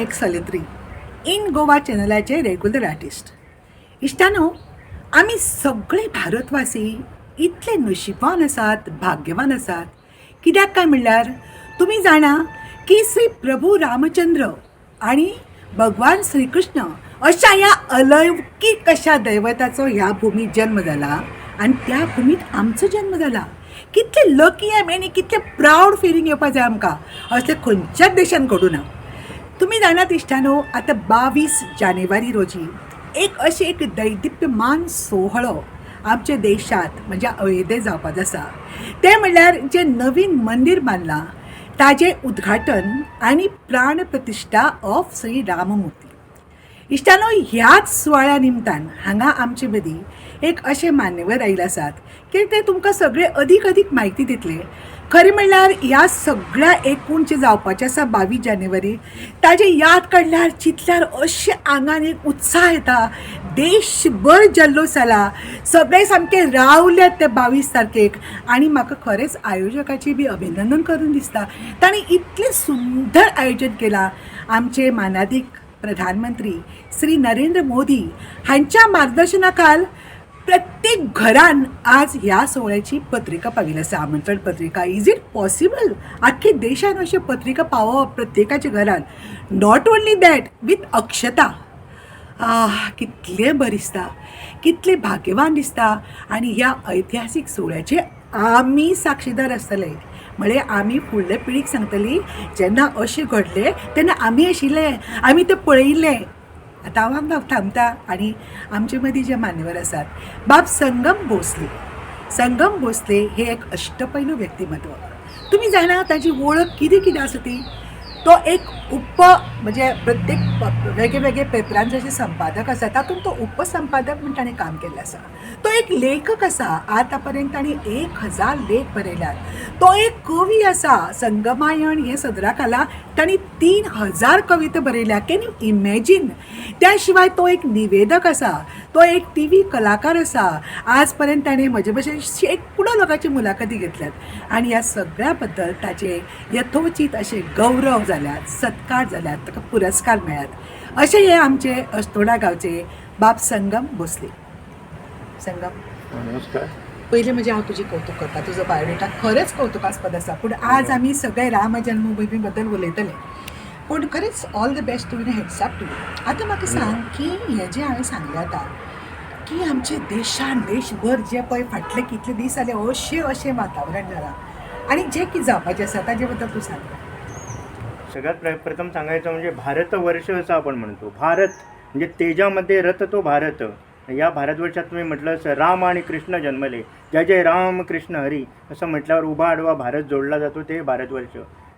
नायक Saletri in Goa चॅनलाचे regular artist. इश्टानो, आमी सगळे भारतवासी इतले नशिबान आसात, भाग्यवान आसात. कित्याक काय म्हणल्यार तुमी जाणा की श्री प्रभू रामचंद्र आणि भगवान श्री कृष्ण अशा ह्या अलौकिक अशा दैवताचो ह्या भूमीत जन्म जाला आणि त्या भूमीत आमचो जन्म जाला. कितले लकी आमी आनी कितले प्राऊड फिलींग येवपा जाय आमकां. असले खंयच्याच देशान घडूं ना. तुम्ही जाणात इश्टानो, आता 22 जानेवारी रोजी एक दैदिप्यमान सोहळो आमच्या देशात म्हणजे अयोध्ये जावपाचो आसा. ते म्हणल्यार जे नवीन मंदिर बांदलां ताजें उद्घाटन आनी प्राण प्रतिश्ठा ऑफ श्री राममूर्ती. इश्टानो, ह्याच सुवाळ्या निमतान हांगा आमचे मदीं एक अशे मान्यवर आयिल्ले आसात की ते तुमकां सगळे अदीक म्हायती दितले. खरें म्हणल्यार ह्या सगळ्या एकूण जे जावपाचें आसा 22 जानेवारी ताजे याद काडल्यार चिंतल्यार अशें आंगान एक उत्साह येता. देशभर जल्लोश जाला, सगळे सामके रावल्यात ते 22 तारखेक. आनी म्हाका खरेंच आयोजकाची बी अभिनंदन करून दिसता. तांणी इतलें सुंदर आयोजन केलां. आमचे मानादीक प्रधानमंत्री श्री नरेंद्र मोदी हांच्या मार्गदर्शनाखाल प्रत्येक घरान आज ह्या सोहळ्याची पत्रिका पाविल्ली आसा, आमंत्रण पत्रिका. इज इट पॉसिबल आख्खे देशान अशें पत्रिका पावप प्रत्येकाच्या घरान? नॉट ओन्ली दॅट, विथ अक्षता. कितलें बरें दिसता, कितलें भाग्यवान दिसता. आनी ह्या ऐतिहासीक सोहळ्याचे आमी साक्षीदार आसतले. म्हणजे आमी फुडले पिळीक सांगतली जेन्ना अशें घडलें तेन्ना आमी आशिल्ले, आमी तें पळयिल्लें. आतां हांव थांबता आनी आमचे मदीं जे मान्यवर आसात, बाब संगम भोसले हे एक अष्टपैलू व्यक्तिमत्व. तुमी जाणा ताची वळख कितें आसा ती? तो एक म्हणजे प्रत्येक वेगळे पेपरांत जशे संपादक आसा तातूंत तो उपसंपादक म्हूण ताणें काम केल्लें आसा. तो एक लेखक आसा. आतां पर्यंत ताणें 1000 लेख बरयल्यात. तो एक कवी आसा. संगमायण हे सदरा खाला ताणें 3000 कविता बरयल्या. Can you imagine? त्या शिवाय तो एक निवेदक आसा. तो एक TV कलाकार आसा. आज पर्यंत ताणें म्हजे भशेन शेकडो लोकांची मुलाखती घेतल्यात. आनी ह्या सगळ्या बद्दल ताचे यथोचित अशे गौरव जाल्यात, सत्कार जाल्यात, ताका पुरस्कार मेळ्ळ्यात. अशे हे आमचे अस्तोडा गांवचे बाब संगम भोसले. संगम, नमस्कार. पयलीं म्हणजे हांव तुजी कौतुक करता. तुजो बायोडेटा खरेंच कौतुकास्पद आसा. पूण आज आमी सगळे राम जन्मभूमी बद्दल उलयतले. पूण खरेंच ऑल द बेस्ट तुवें हेड्स अप टू यू. आतां म्हाका सांग की हें जें हांवें सांगलें आतां की आमचे देशान देशभर जे पळय फाटले कितले दीस जाले अशें वातावरण जालां आनी जें कितें जावपाचें आसा ताजे बद्दल तूं सांग. सगळ्यात प्रथम सांगायचं म्हणजे भारतवर्ष असं आपण म्हणतो. भारत म्हणजे तेजामध्ये रथ तो भारत. या भारतवर्षात तुम्ही म्हटलं असं राम आणि कृष्ण जन्मले, जय जय राम कृष्ण हरी असं म्हटल्यावर उभा आडवा भारत जोडला जातो, ते भारतवर्ष.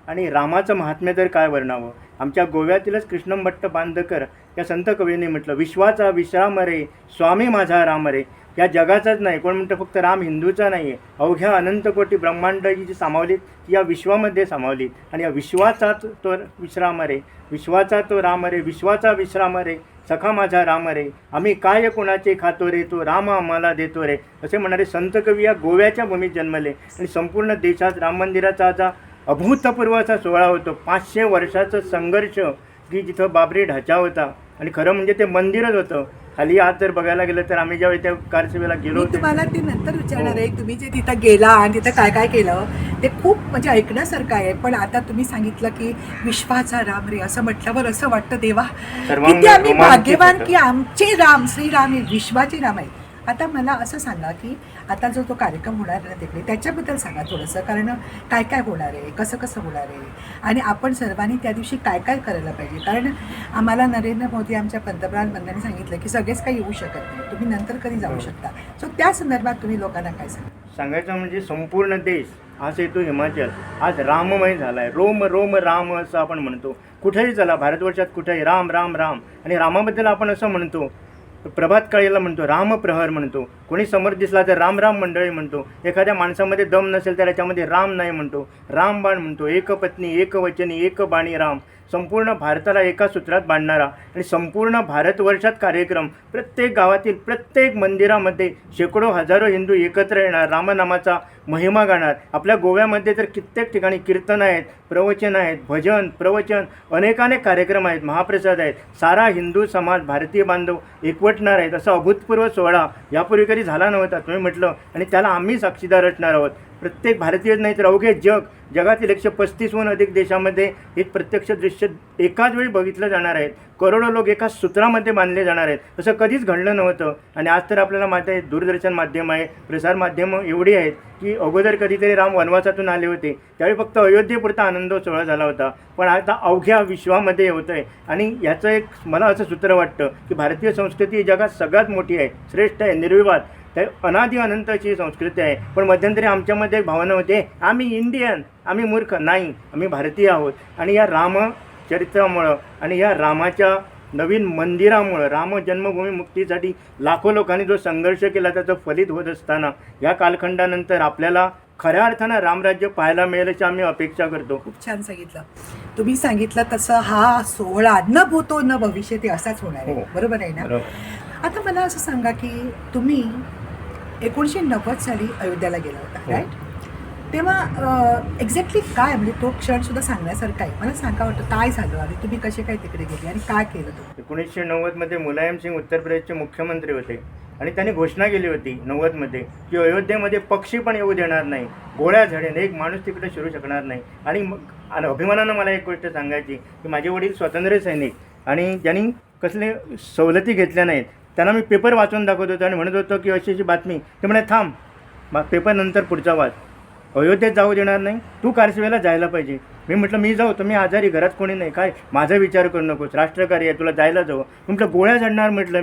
आणि रामाचं महात्म्य जर काय वर्णावं, आमच्या गोव्यातीलच कृष्णम भट्ट बांधकर या संत कवींनी म्हटलं, विश्वाचा विश्राम रे स्वामी माझा राम रे. या जगाचाच नाही, कोण म्हणतं फक्त राम हिंदूचा नाही आहे, अवघ्या अनंत कोटी ब्रह्मांडाची जी सामावलीत या विश्वामध्ये सामावलीत. आणि या विश्वाचाच तो विश्राम रे, विश्वाचा तो राम रे, विश्वाचा विश्राम रे, सखा माझा राम रे, आम्ही काय कोणाचे खातो रे, तो राम आम्हाला देतो रे. असे म्हणणारे संत कवी या गोव्याच्या भूमीत जन्मले. आणि संपूर्ण देशात राम मंदिराचा आता अभूतपूर्व असा सोहळा होतो. 500 वर्षाचं संघर्ष की जिथं बाबरी ढाचा होता. आणि खरं म्हणजे ते मंदिरच होतं. खाली आज जर बघायला गेलं तर आम्ही ज्यावेळी त्या कारसेवेला गेलो, तुम्हाला ते नंतर विचारणार आहे. तुम्ही जे तिथं गेला आणि तिथं काय काय केलं ते खूप म्हणजे ऐकण्यासारखं आहे. पण आता तुम्ही सांगितलं की विश्वाचा राम रे असं म्हटल्यावर असं वाटतं देवा किती आम्ही भाग्यवान की आमचे राम श्रीराम हे विश्वाचे राम आहे. आता मला असं सांगा की आता जो तो कार्यक्रम होणार आहे ना तिकडे, त्याच्याबद्दल सांगा थोडंसं. कारण काय काय होणार आहे, कसं कसं होणार आहे आणि आपण सर्वांनी त्या दिवशी काय काय करायला पाहिजे. कारण आम्हाला नरेंद्र मोदी आमच्या पंतप्रधानांनी सांगितलं की सगळेच काही येऊ शकत नाही, तुम्ही नंतर कधी जाऊ शकता. सो त्या संदर्भात तुम्ही लोकांना काय सांगायचं म्हणजे संपूर्ण देश आज येतो हिमाचल आज राममय झाला आहे. रोम रोम राम असं आपण म्हणतो. कुठेही चला भारतवर्षात कुठेही राम राम राम. आणि रामाबद्दल आपण असं म्हणतो, प्रभात काळीला म्हणतो, रामप्रहर म्हणतो. कोणी समोर दिसला तर राम राम मंडळी म्हणतो. एखाद्या माणसामध्ये दम नसेल तर याच्यामध्ये राम नाही म्हणतो. रामबाण म्हणतो. एक पत्नी एक वचनी एक बाणी राम. संपूर्ण भारताला एका सूत्रात बांधणारा आणि संपूर्ण भारतवर्षात कार्यक्रम, प्रत्येक गावातील प्रत्येक मंदिरामध्ये शेकडो हजारो हिंदू एकत्र येणार, रामनामाचा महिमा गाणार. आपल्या गोव्यामध्ये तर कित्येक ठिकाणी कीर्तन आहेत, प्रवचन आहेत, भजन प्रवचन अनेकानेक कार्यक्रम आहेत, महाप्रसाद आहेत. सारा हिंदू समाज, भारतीय बांधव एकवटणार आहेत. असा अभूतपूर्व सोहळा यापूर्वी कधी झाला नव्हता तुम्ही म्हटलं, आणि त्याला आम्ही साक्षीदार असणार आहोत. प्रत्येक भारतीय नाही तर अवघे जगातील 135हून अधिक देशामध्ये एक प्रत्यक्ष दृश्य एकाच वेळी बघितलं जाणार आहे. करोडो लोक एका सूत्रामध्ये बांधले जाणार आहेत. असं कधीच घडलं नव्हतं. आणि आज तर आपल्याला माहीत आहे, दूरदर्शन माध्यम आहे, प्रसार माध्यमं एवढी आहेत की अगोदर कधीतरी राम वनवासातून आले होते त्यावेळी फक्त अयोध्येपुरता आनंद सोहळा झाला होता, पण आता अवघ्या विश्वामध्ये होतं आहे. आणि याचं एक मला असं सूत्र वाटतं की भारतीय संस्कृती जगात सगळ्यात मोठी आहे, श्रेष्ठ आहे, निर्विवाद, त्या अनादि अनंताची संस्कृती आहे. पण मध्यंतरी आमच्यामध्ये एक भावना होते, आम्ही इंडियन, आम्ही मूर्ख. नाही, आम्ही भारतीय आहोत. आणि या रामचरित्रामुळं आणि या रामाच्या नवीन मंदिरामुळं, राम जन्मभूमी मुक्तीसाठी लाखो लोकांनी जो संघर्ष केला त्याचं फलित होत असताना या कालखंडानंतर आपल्याला खऱ्या अर्थानं रामराज्य पाहायला मिळेल अशी आम्ही अपेक्षा करतो. खूप छान सांगितलं तुम्ही. सांगितलं तसं हा सोहळा न भूतो न भविष्यती असाच होणार आहे. बरोबर आहे ना? आता मला असं सांगा की तुम्ही 1990 साली अयोध्याला गेला होता, राईट? तेव्हा एक्झॅक्टली काय, म्हणजे तो क्षण सुद्धा सांगण्यासारखा आहे. मला सांगा वाटतं काय झालं आणि तुम्ही कसे काय तिकडे गेले आणि काय केलं तुम्ही? 1990मध्ये मुलायम सिंग उत्तर प्रदेशचे मुख्यमंत्री होते आणि त्यांनी घोषणा केली होती 90मध्ये की अयोध्येमध्ये पक्षी पण येऊ देणार नाही, गोळ्या झाडेन एक माणूस तिकडे शिरू शकणार नाही. आणि मग अभिमानानं मला एक गोष्ट सांगायची की माझे वडील स्वातंत्र्य सैनिक आणि ज्यांनी कसले सवलती घेतल्या नाहीत त्यांना मी पेपर वाचून दाखवत होतो आणि म्हणत होतो की अशी बातमी, ते म्हणे थांब, मग पेपर नंतर पुढचा वाच, अयोध्येत जाऊ देणार नाही, तू कारसेवेला जायला पाहिजे. मी म्हटलं मी जाऊ, तुम्ही आजारी, घरात कोणी नाही, काय माझा विचार करू नकोस, राष्ट्रकार्य आहे, तुला जायला जावं. म्हटलं गोळ्या झडणार, म्हटलं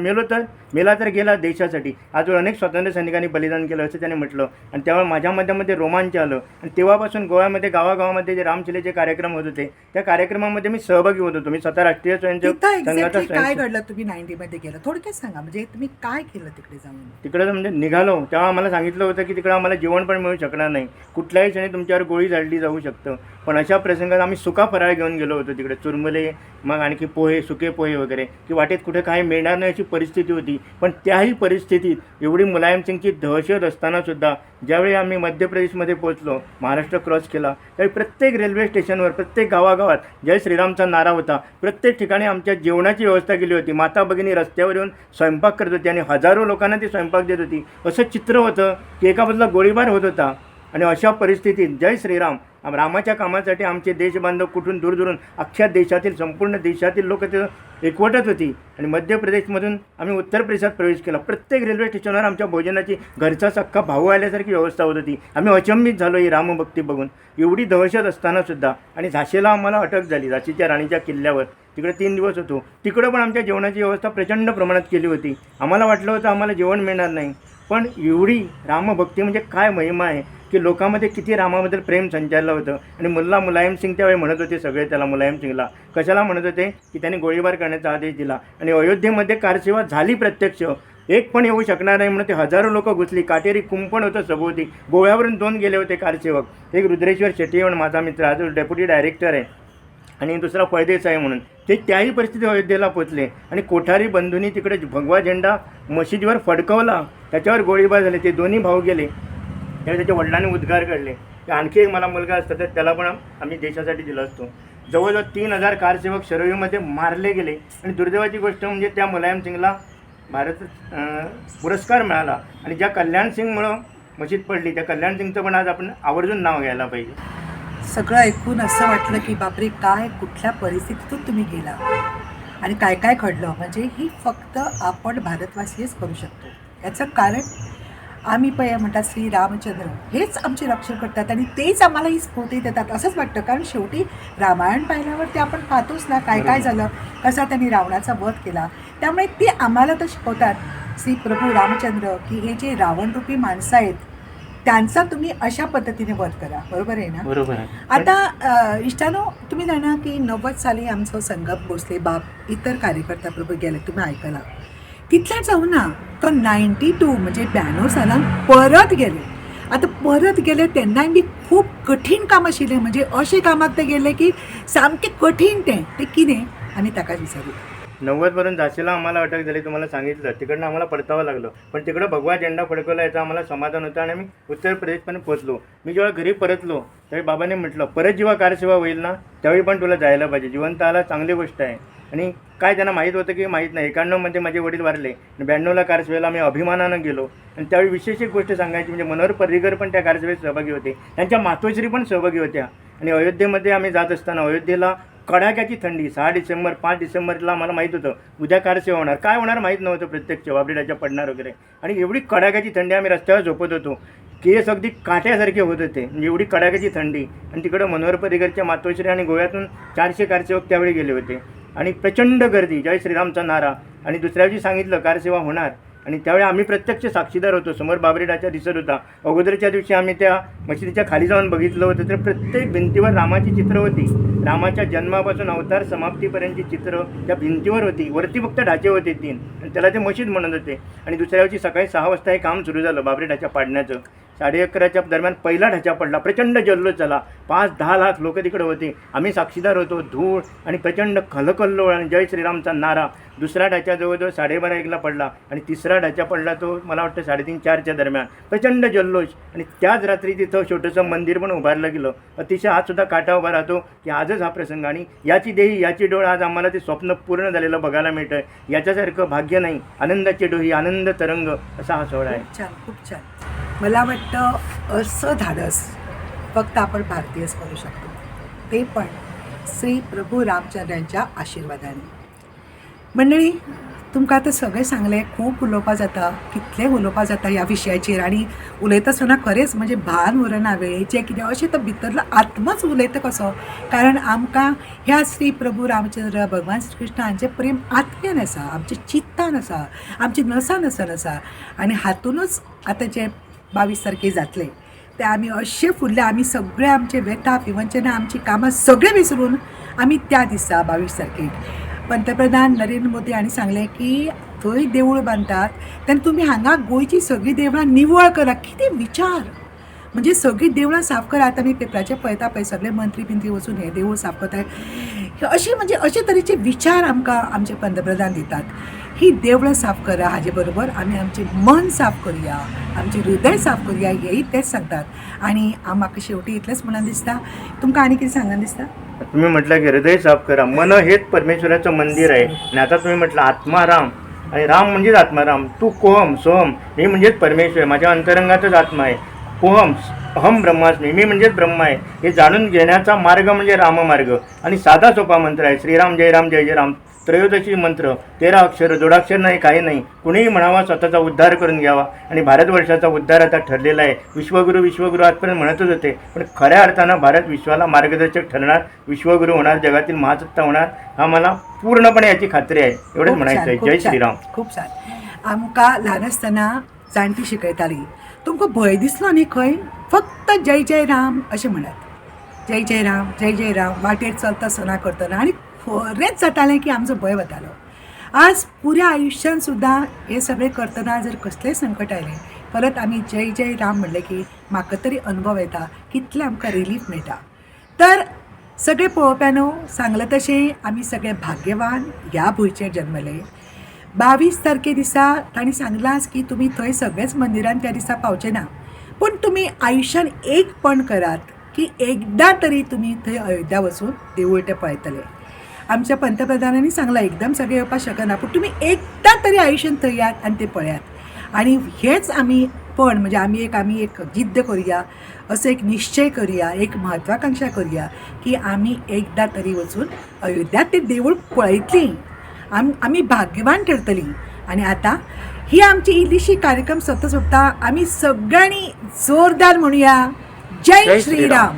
मेला तर गेला देशासाठी. आजवर अनेक स्वातंत्र्य सैनिकांनी बलिदान केलं असं त्याने म्हटलं. आणि तेव्हा माझ्या मध्यामध्ये रोमांच आलं. आणि तेव्हापासून गोव्यामध्ये गावागावामध्ये जे रामशिलेचे कार्यक्रम होत होते त्या कार्यक्रमामध्ये मी सहभागी होत होतो. मी स्वतः राष्ट्रीय स्वयंसेवक संघाचा काय घडलं? तुम्ही 90मध्ये गेला, थोडक्यात सांगा, म्हणजे तुम्ही काय केलं तिकडे जाऊन? तिकडे म्हणजे निघालो तेव्हा आम्हाला सांगितलं होतं की तिकडे आम्हाला जेवण पण मिळू शकणार नाही, कुठल्याही क्षणी तुमच्यावर गोळी झाडली जाऊ शकतं. पण अशा प्रसंगात आम्ही सुका फराळ घेऊन गेलो होतो तिकडे, चुरमुले, मग आणखी पोहे, सुके पोहे वगैरे, की वाटेत कुठे काही मिळणार नाही अशी परिस्थिती होती. पण त्याही परिस्थितीत एवढी मुलायम सिंगची दहशत असतानासुद्धा ज्यावेळी आम्ही मध्य प्रदेशमध्ये पोहोचलो, महाराष्ट्र क्रॉस केला, त्यावेळी प्रत्येक रेल्वे स्टेशनवर, प्रत्येक गावागावात जय श्रीरामचा नारा होता. प्रत्येक ठिकाणी आमच्या जेवणाची व्यवस्था केली होती. माता भगिनी रस्त्यावर येऊन स्वयंपाक करत होती आणि हजारो लोकांना ती स्वयंपाक देत होती. असं चित्र होतं की एका बाजूला गोळीबार होत होता आणि अशा परिस्थितीत जय श्रीराम रामाच्या कामासाठी आमचे देशबांधव कुठून दूरदूरून अख्ख्या देशातील, संपूर्ण देशातील लोक ते एकवटत होती. आणि मध्य प्रदेशमधून आम्ही उत्तर प्रदेशात प्रवेश केला. प्रत्येक रेल्वे स्टेशनवर आमच्या भोजनाची घरचा सख्खा भाऊ आल्यासारखी व्यवस्था होत होती. आम्ही अचंबित झालो ही रामभक्ती बघून. एवढी दहशत असतानासुद्धा. आणि झाशीला आम्हाला अटक झाली, झाशीच्या राणीच्या किल्ल्यावर. तिकडे 3 दिवस होतो. तिकडं पण आमच्या जेवणाची व्यवस्था प्रचंड प्रमाणात केली होती. आम्हाला वाटलं होतं आम्हाला जेवण मिळणार नाही, पण एवढी रामभक्ती म्हणजे काय महिमा आहे की लोकांमध्ये किती रामाबद्दल प्रेम संचारलं होतं. आणि मुलायम सिंग त्यावेळी म्हणत होते सगळे त्याला, मुलायम सिंगला कशाला म्हणत होते की त्यांनी गोळीबार करण्याचा आदेश दिला. आणि अयोध्येमध्ये कारसेवा झाली प्रत्यक्ष, एक पण येऊ शकणार नाही म्हणून ते हजारो लोक घुसली. काटेरी कुंपण होतं सभोवती. गोव्यावरून 2 गेले होते कारसेवक, एक रुद्रेश्वर शेट्टी म्हणून माझा मित्र, आज डेप्युटी डायरेक्टर आहे, आणि दुसरा परदेसाई म्हणून. ते त्याही परिस्थितीत अयोध्येला पोचले आणि कोठारी बंधूंनी तिकडे भगवा झेंडा मशिदीवर फडकवला, त्याच्यावर गोळीबार झाले. ते दोन्ही भाऊ गेले. त्यावेळी त्याच्या वडिलांनी उद्गार काढले. आणखी एक मला मुलगा असता तर त्याला पण आम्ही देशासाठी दिला असतो. जवळजवळ 3000 कारसेवक शरयूमध्ये मारले गेले. आणि दुर्दैवाची गोष्ट म्हणजे त्या मुलायम सिंगला भारत पुरस्कार मिळाला. आणि ज्या कल्याण सिंगमुळं मशीद पडली त्या कल्याण सिंगचं पण आज आपण आवर्जून नाव घ्यायला पाहिजे. सगळं ऐकून असं वाटलं की बापरे, काय कुठल्या परिस्थितीतून तुम्ही गेला आणि काय काय घडलं. म्हणजे ही फक्त आपण भारतवासीच करू शकतो. याचं कारण आम्ही म्हणतात श्री रामचंद्र हेच आमचे रक्षण करतात आणि तेच आम्हाला ही स्फूर्ती देतात असंच वाटतं. कारण शेवटी रामायण पाहिल्यावर ते आपण पाहतोच ना, काय काय झालं, कसा त्यांनी रावणाचा वध केला. त्यामुळे ते आम्हाला तर शिकवतात श्री प्रभू रामचंद्र की हे जे रावणरूपी माणसं आहेत त्यांचा तुम्ही अशा पद्धतीने वध करा. बरोबर आहे ना? बरोबर आहे. आता इष्टानो, तुम्ही जाणा की 90 साली आमचं संगम भोसले बाप इतर कार्यकर्ता बरोबर गेले, तुम्ही ऐकायला तिथल्या जाऊ ना, तर 92 म्हणजे 92 सालांत परत गेले आता परत गेले तेन्नाय बी खूब कठीण काम आशिल्लें, म्हणजे अशें कामाक ते गेले की सामकें कठीण तें कितें आमी ताका विचारू. 90 झाशीला आम्हाला अटक झाली, तुम्हाला सांगितलं. तिकडनं आम्हाला परतावं लागलं, पण तिकडं भगवा झेंडा फडकवला याचं आम्हाला समाधान होतं आणि आम्ही उत्तर प्रदेशपर्यंत पोहोचलो. मी जेव्हा घरी परतलो त्यावेळी बाबाने म्हटलं, परत जेव्हा कारसेवा होईल ना त्यावेळी पण तुला जायला पाहिजे, जिवंत आला चांगली गोष्ट आहे. आणि काय त्यांना माहीत होतं की माहीत नाही, 91मध्ये माझे वडील वारले आणि 92ला कारसेवेला मी अभिमानानं गेलो. आणि त्यावेळी विशेष एक गोष्ट सांगायची म्हणजे मनोहर पर्रीकर पण त्या कारसेवेत सहभागी होते, त्यांच्या मातोश्री पण सहभागी होत्या. आणि अयोध्येमध्ये आम्ही जात असताना अयोध्येला कडाक्याची थंडी, 6 डिसेंबर 5 डिसेंबरला मला माहीत होतं उद्या कारसेवा होणार, काय होणार माहीत नव्हतं, प्रत्यक्ष वाबडेडाच्या पडणार वगैरे. आणि एवढी कडाक्याची थंडी, आम्ही रस्त्यावर झोपत होतो, केस अगदी काट्यासारखे होत होते, म्हणजे एवढी कडाक्याची थंडी. आणि तिकडं मनोहर पर्रीकरच्या मातोश्री आणि गोव्यातून 400 कारसेवक त्यावेळी गेले होते आणि प्रचंड गर्दी, जय श्रीरामचा नारा. आणि दुसऱ्या दिवशी सांगितलं कारसेवा होणार आणि त्यावेळी आम्ही प्रत्यक्ष साक्षीदार होतो, समोर बाबरेडाच्या दिसत होता. अगोदरच्या दिवशी आम्ही त्या मशिदीच्या खाली जाऊन बघितलं होतं, तर प्रत्येक भिंतीवर रामाची चित्र होती, रामाच्या जन्मापासून अवतार समाप्तीपर्यंतची चित्र त्या भिंतीवर होती. वरती फक्त ढाचे होते 3 आणि त्याला ते मशीद म्हणत होते. आणि दुसऱ्या दिवशी सकाळी 6 वाजता हे काम सुरू झालं बाबरेडाच्या पाडण्याचं. 11:30च्या दरम्यान पहिला ढाचा पडला, प्रचंड जल्लोष झाला, 5-10 लाख लोक तिकडे होते, आम्ही साक्षीदार होतो. धूळ आणि प्रचंड खलकल्लोळ आणि जय श्रीरामचा नारा. दुसरा ढाचा जवळजवळ 12:30-1ला पडला आणि तिसरा ढाचा पडला तो मला वाटतं 3:30-4च्या दरम्यान. प्रचंड जल्लोष. आणि त्याच रात्री तिथं छोटंसं मंदिर पण उभारलं गेलं. अतिशय आज सुद्धा काटा उभा राहतो की आजच हा प्रसंग आणि याची देही याची डोळ, आज आम्हाला ते स्वप्न पूर्ण झालेलं बघायला मिळतं. याच्यासारखं भाग्य नाही. आनंदाची डोही, आनंद तरंग असा हा सोहळा आहे. खूप छान, खूप छान. मला वाटतं असं धाडस फक्त आपण भारतीयच करू शकतो, ते पण श्री प्रभू रामचंद्रांच्या आशिर्वादाने. मंडळी, तुमकां आतां सगळें सांगलें, खूब उलोवपा जाता, कितलें उलोवपा जाता ह्या विशयाचेर. आनी उलयता आसतना खरेंच म्हणजे भान उरना वेळेचें कितें अशें तो भितरलो आत्मच उलयता कसो. कारण आमकां ह्या श्री प्रभू रामचंद्र भगवान श्री कृष्ण हांचें प्रेम आत्म्यान आसा, आमच्या चित्तान आसा, आमच्या नसान आसा. आनी हातूनच आतां जे 22 तारखेक जातले ते आमी अशें फुडले, आमी सगळे आमचे व्यथा विवंचना, आमची कामां सगळें विसरून आमी त्या दिसा 22 तारखेक पंतप्रधान नरेंद्र मोदी हांणी सांगलें की थंय देवूळ बांदतात तेन्ना तुमी हांगा गोंयची सगळीं देवळां निवळ करा. कितें विचार, म्हणजे सगळीं देवळां साफ करा. आतां आमी पेपराचेर पळयता पळय, सगळे मंत्री बिंत्री वचून हे देवूळ साफ करतात, अशें म्हणजे अशे तरेचे विचार आमकां आमचे पंतप्रधान दितात. ही देवळां साफ करा, हाजे बरोबर आमी आमचें मन साफ करुया, आमचें हृदय साफ करुया, हेही तेच सांगतात. आनी म्हाका शेवटी इतलेंच म्हणून दिसता. तुमकां आनी कितें सांगन दिसता? तुम्ही म्हटलं की हृदय साफ करा, मन हेच परमेश्वराचं मंदिर आहे. आणि आता तुम्ही म्हटलं आत्माराम, आणि राम म्हणजेच आत्माराम. तू कोहम सोहम, मी म्हणजेच परमेश्वर, माझ्या अंतरंगातच आत्मा आहे. कोहम अहम ब्रह्मास्मी, मी म्हणजेच ब्रह्मा आहे. हे जाणून घेण्याचा मार्ग म्हणजे राममार्ग. आणि साधा सोपा मंत्र आहे, श्रीराम जय राम जय जय राम. 13 मंत्र, 13 अक्षर, जोडाक्षर नाही, काही नाही. कुणीही म्हणावा स्वतःचा उद्धार करून घ्यावा. आणि भारतवर्षाचा उद्धार आता ठरलेला आहे. विश्वगुरू विश्वगुरू आजपर्यंत म्हणतच होते, पण खऱ्या अर्थानं भारत विश्वाला मार्गदर्शक ठरणार, विश्वगुरू होणार, जगातील महासत्ता होणार, हा मला पूर्णपणे याची खात्री आहे. एवढंच म्हणायचं आहे. जय श्रीराम. खूप छान. आमकां ल्हान आसतना जाणटी शिकयताली, तुमकां भंय दिसलो न्ही खंय, फक्त जय जय राम अशें म्हणत. जय जय राम जय जय राम वाटेर चलता सना करतना. आनी खरेंच जातालें की आमचो भंय वतालो. आज पुऱ्या आयुश्यान सुद्दां हे सगळें करतना जर कसलेंय संकट आयलें, परत आमी जय जय राम म्हणलें की म्हाका तरी अनुभव येता कितलें आमकां रिलीफ मेळटा. तर सगळे पळोवप्यानो, सांगलें तशें आमी सगळे भाग्यवान ह्या भुंयचेर जल्मले. 22 तारखे दिसा तांणी सांगलां की तुमी थंय सगळेच मंदिरान त्या दिसा पावचे ना, पूण तुमी आयुश्यान एक पण करात की एकदां तरी तुमी थंय अयोध्या वचून देवूळ ते पळयतले. आमच्या पंतप्रधानांनी सांगलां एकदम सगळे येवपाक शकना, पूण तुमी एकदां तरी आयुश्यान थंय यात आनी ते पळयात. आनी हेच आमी पण म्हणजे आमी एक जिद्द करुया, असो एक निश्चय करुया, एक म्हत्वाकांक्षा करुया की आमी एकदां तरी वचून अयोध्या ते देवूळ पळयतलीं. आमी भाग्यवान ठरतलीं. आनी आतां ही आमची इल्लीशी कार्यक्रम सोंपता आमी सगळ्यांनी जोरदार म्हणुया जय श्रीराम.